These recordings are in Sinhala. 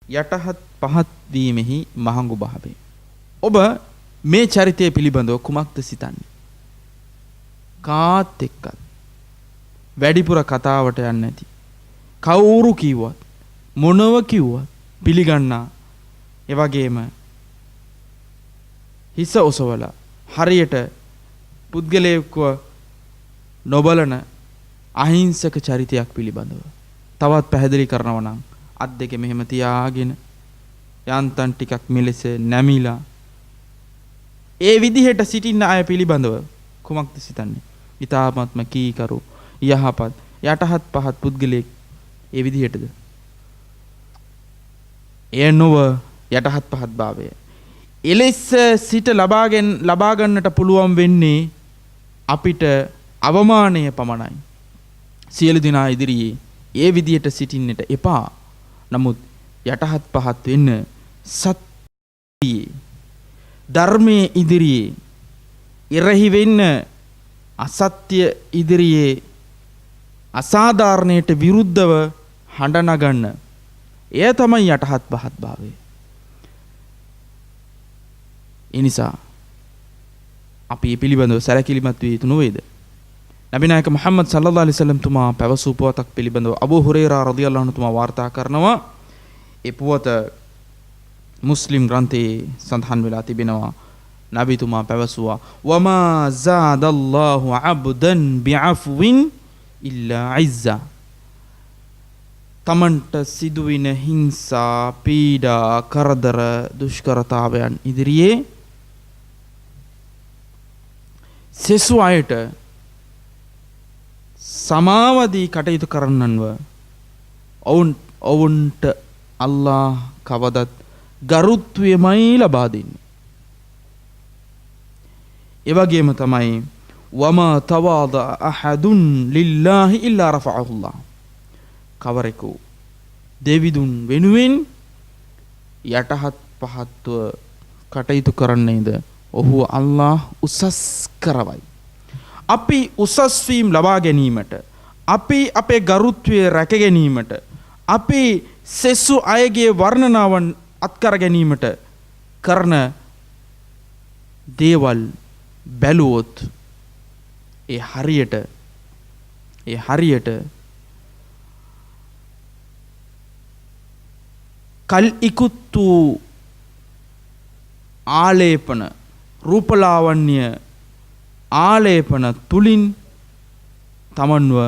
යටහත් පහත් වීමෙහි මහඟු භාවය. ඔබ මේ චරිතය පිළිබඳව කුමක්ද සිතන්නේ? කාත් එක්කත් වැඩිපුර කතාවට යන්නේ නැති, කවුරු කිව්වත් මොනව කිව්වත් පිළිගන්නා, ඒ වගේම හිස ඔසවලා හරියට පුද්ගලයෙක්ව නොබලන අහිංසක චරිතයක් පිළිබඳව තවත් පැහැදිලි කරනවා නම් අත් දෙක මෙහෙම තියාගෙන යන්තම් ටිකක් මෙලෙස නැමිලා ඒ විදිහට සිටින්න අය පිළිබඳව කුමක්ද සිතන්නේ? ඊ타ත්ම කීකරු යහපත් යටහත් පහත් පුද්ගලයෙක් ඒ විදිහටද? එය නොව යටහත් පහත් භාවය. එලෙස සිට ලබා ගන්නට පුළුවන් වෙන්නේ අපිට අවමානය පමණයි. සියලු දෙනා ඉදිරියේ ඒ විදිහට සිටින්නට එපා. නමුත් යටහත් පහත් වෙන්න සත්‍යයේ ධර්මයේ ඉදිරියේ ඉරහි වෙන්න අසත්‍ය ඉදිරියේ අසාධාරණයට විරුද්ධව හඬ නගන්න. එය තමයි යටහත් පහත් භාවය. ඒ නිසා අපි මේ පිළිබඳව සැලකිලිමත් විය යුතු නොවේද? නබි නායක මුහම්මද් සල්ලල්ලාහු අලයිහි වසල්ලම් තුමා පැවසූ පුවතක් පිළිබඳව අබූ හුරෛරා රදියල්ලාහු අන්හු තුමා වාර්තා කරනවා. ඒ පුවත මුස්ලිම් ග්‍රන්ථයේ සඳහන් වෙලා තිබෙනවා. නබි තුමා පැවසුවා වමා සාදල්ලාහු අබ්දන් බිඅෆ්වින් ඉල්ලා ඉස්සා. තමන්ට සිදුවින හිංසා, පීඩා, කරදර, දුෂ්කරතාවයන් ඉදිරියේ සෙසු අයට සමාවදී කටයුතු කරන්නන්ව ඔවුන්ට අල්ලාහ් කවදත් ගරුත්වයමයි ලබා දෙන්නේ. ඒ වගේම තමයි වමා තවාදා අහදුන් ලිල්ලාහි ඉල්ලා රෆඅහුල්ලාහ්. කවරෙකු දෙවිදුන් වෙනුවෙන් යටහත් පහත්ව කටයුතු කරන්නේද ඔහු අල්ලාහ් උසස් කරවයි. අපි උසස් වීම ලබා ගැනීමට, අපි අපේ ගරුත්වය රැක ගැනීමට, අපි සෙසු අයගේ වර්ණනාවන් අත්කර ගැනීමට කරන දේවල් බැලුවොත් ඒ හරියට කල් ඉකුත්තු ආලේපන, රූපලාවන්‍ය ආලේපන තුලින් තමන්ව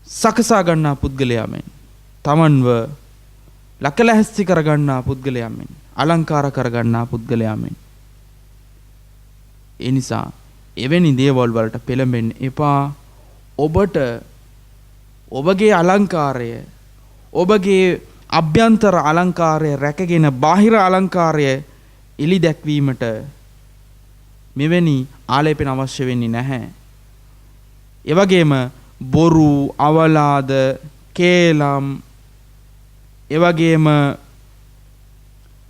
සකසා ගන්නා පුද්ගලයා මෙන්, තමන්ව ලකලැස්ති කර ගන්නා පුද්ගලයා මෙන්, අලංකාර කර ගන්නා පුද්ගලයා මෙන්. ඒ නිසා එවැනි දේවල් වලට පෙළඹෙන්න එපා. ඔබට ඔබගේ අලංකාරය, ඔබගේ අභ්‍යන්තර අලංකාරය රැකගෙන බාහිර අලංකාරය එලි දැක්වීමට මෙවැනි ආලේපන අවශ්‍ය වෙන්නේ නැහැ. ඒ වගේම බොරු, අවලාද, කේලම්, ඒ වගේම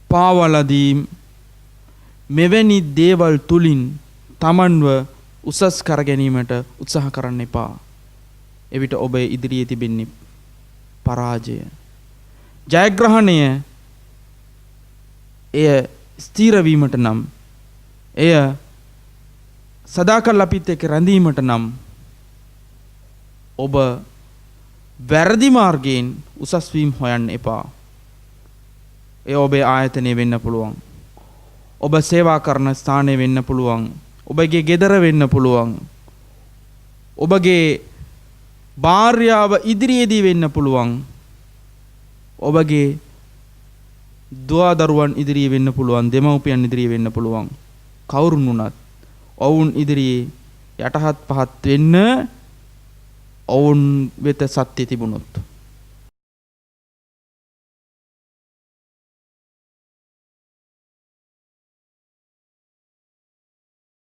පාවලදී මෙවැනි දේවල් තුලින් තමන්ව උසස් කර ගැනීමට උත්සාහ කරන්න එපා. එවිට ඔබ ඉදිරියේ තිබෙන්නේ පරාජය. ජයග්‍රහණය එය ස්ථීර වීමට නම්, එය සදාකල් අපිත් එක්ක රැඳීමට නම් ඔබ වැරදි මාර්ගයෙන් උසස් වීම හොයන්න එපා. එය ඔබේ ආයතනය වෙන්න පුළුවන්, ඔබ සේවා කරන ස්ථානය වෙන්න පුළුවන්, ඔබගේ ගෙදර වෙන්න පුළුවන්, ඔබගේ භාර්යාව ඉදිරියේදී වෙන්න පුළුවන්, ඔබගේ දුවා දරුවන් ඉදිරියේ වෙන්න පුළුවන්, දෙමව්පියන් ඉදිරියේ වෙන්න පුළුවන්. කවුරුන් වුණත් ඔවුන් ඉදිරියේ යටහත් පහත් වෙන්න ඔවුන් වෙත සත්‍ය තිබුණොත්